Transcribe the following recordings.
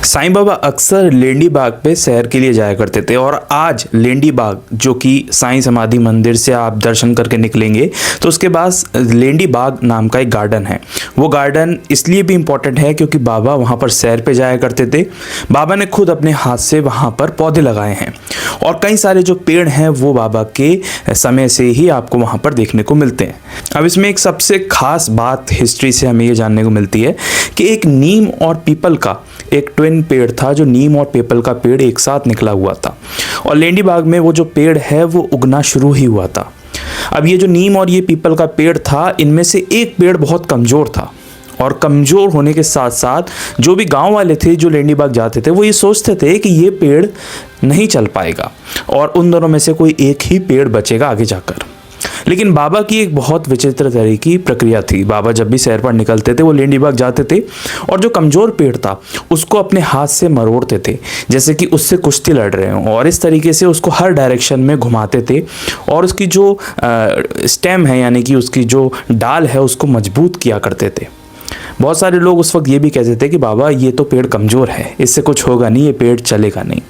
साईं बाबा अक्सर लेंडी बाग पे सैर के लिए जाया करते थे और आज लेंडी बाग जो कि साईं समाधि मंदिर से आप दर्शन करके निकलेंगे तो उसके पास लेंडी बाग नाम का एक गार्डन है। वो गार्डन इसलिए भी इम्पोर्टेंट है क्योंकि बाबा वहाँ पर सैर पे जाया करते थे। बाबा ने खुद अपने हाथ से वहाँ पर पौधे लगाए हैं और कई सारे जो पेड़ हैं वो बाबा के समय से ही आपको वहाँ पर देखने को मिलते हैं। अब इसमें एक सबसे खास बात हिस्ट्री से हमें ये जानने को मिलती है कि एक नीम और पीपल का एक ट्विन पेड़ था, जो नीम और पीपल का पेड़ एक साथ निकला हुआ था और लेंडी बाग में वो जो पेड़ है वो उगना शुरू ही हुआ था। अब ये जो नीम और ये पीपल का पेड़ था, इनमें से एक पेड़ बहुत कमज़ोर था और कमज़ोर होने के साथ साथ जो भी गांव वाले थे जो लेंडी बाग जाते थे वो ये सोचते थे कि ये पेड़ नहीं चल पाएगा और उन दोनों में से कोई एक ही पेड़ बचेगा आगे जाकर। लेकिन बाबा की एक बहुत विचित्र तरह की प्रक्रिया थी। बाबा जब भी सैर पर निकलते थे वो लेंडी बाग जाते थे और जो कमज़ोर पेड़ था उसको अपने हाथ से मरोड़ते थे जैसे कि उससे कुश्ती लड़ रहे हों और इस तरीके से उसको हर डायरेक्शन में घुमाते थे और उसकी जो स्टेम है यानी कि उसकी जो डाल है उसको मजबूत किया करते थे। बहुत सारे लोग उस वक्त ये भी कहते थे कि बाबा ये तो पेड़ कमज़ोर है, इससे कुछ होगा नहीं, ये पेड़ चलेगा नहीं।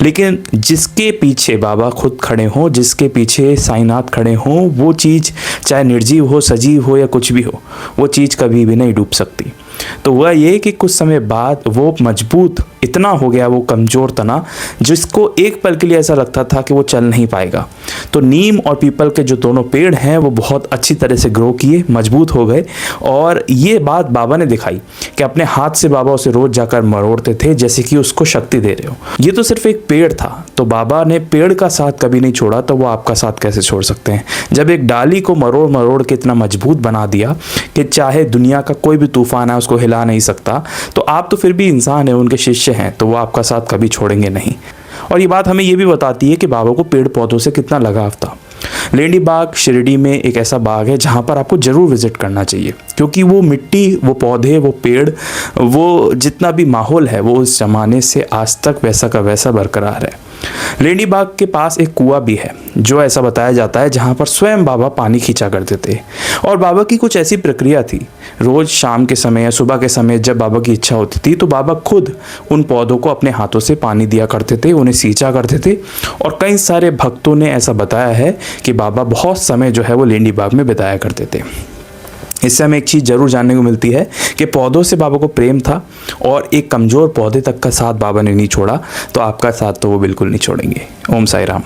लेकिन जिसके पीछे बाबा खुद खड़े हों, जिसके पीछे साईनाथ खड़े हों, वो चीज़ चाहे निर्जीव हो, सजीव हो या कुछ भी हो, वो चीज़ कभी भी नहीं डूब सकती। तो वह ये कि कुछ समय बाद वो मजबूत इतना हो गया, वो कमज़ोर तना, जिसको एक पल के लिए ऐसा लगता था कि वो चल नहीं पाएगा। तो नीम और पीपल के जो दोनों पेड़ हैं वो बहुत अच्छी तरह से ग्रो किए, मजबूत हो गए और ये बात बाबा ने दिखाई कि अपने हाथ से बाबा उसे रोज़ जाकर मरोड़ते थे जैसे कि उसको शक्ति दे रहे हो। ये तो सिर्फ एक पेड़ था, तो बाबा ने पेड़ का साथ कभी नहीं छोड़ा, तो वो आपका साथ कैसे छोड़ सकते हैं। जब एक डाली को मरोड़ मरोड़ के इतना मजबूत बना दिया कि चाहे दुनिया का कोई भी तूफान है उसको हिला नहीं सकता, तो आप तो फिर भी इंसान हैं, उनके शिष्य हैं, तो वो आपका साथ कभी छोड़ेंगे नहीं। और ये बात हमें ये भी बताती है कि बाबा को पेड़ पौधों से कितना लगाव था। लेंडी बाग शिरडी में एक ऐसा बाग है जहाँ पर आपको ज़रूर विज़िट करना चाहिए क्योंकि वो मिट्टी, वो पौधे, वो पेड़, वो जितना भी माहौल है वो उस ज़माने से आज तक वैसा का वैसा बरकरार है। लेंडी बाग के पास एक कुआं भी है जो ऐसा बताया जाता है जहाँ पर स्वयं बाबा पानी खींचा करते थे और बाबा की कुछ ऐसी प्रक्रिया थी। रोज़ शाम के समय या सुबह के समय जब बाबा की इच्छा होती थी तो बाबा खुद उन पौधों को अपने हाथों से पानी दिया करते थे, उन्हें सींचा करते थे और कई सारे भक्तों ने ऐसा बताया है कि बाबा बहुत समय जो है वो लेंडी बाग में बिताया करते थे। इससे हमें एक चीज़ ज़रूर जानने को मिलती है कि पौधों से बाबा को प्रेम था और एक कमज़ोर पौधे तक का साथ बाबा ने नहीं छोड़ा, तो आपका साथ तो वो बिल्कुल नहीं छोड़ेंगे। ओम साई राम।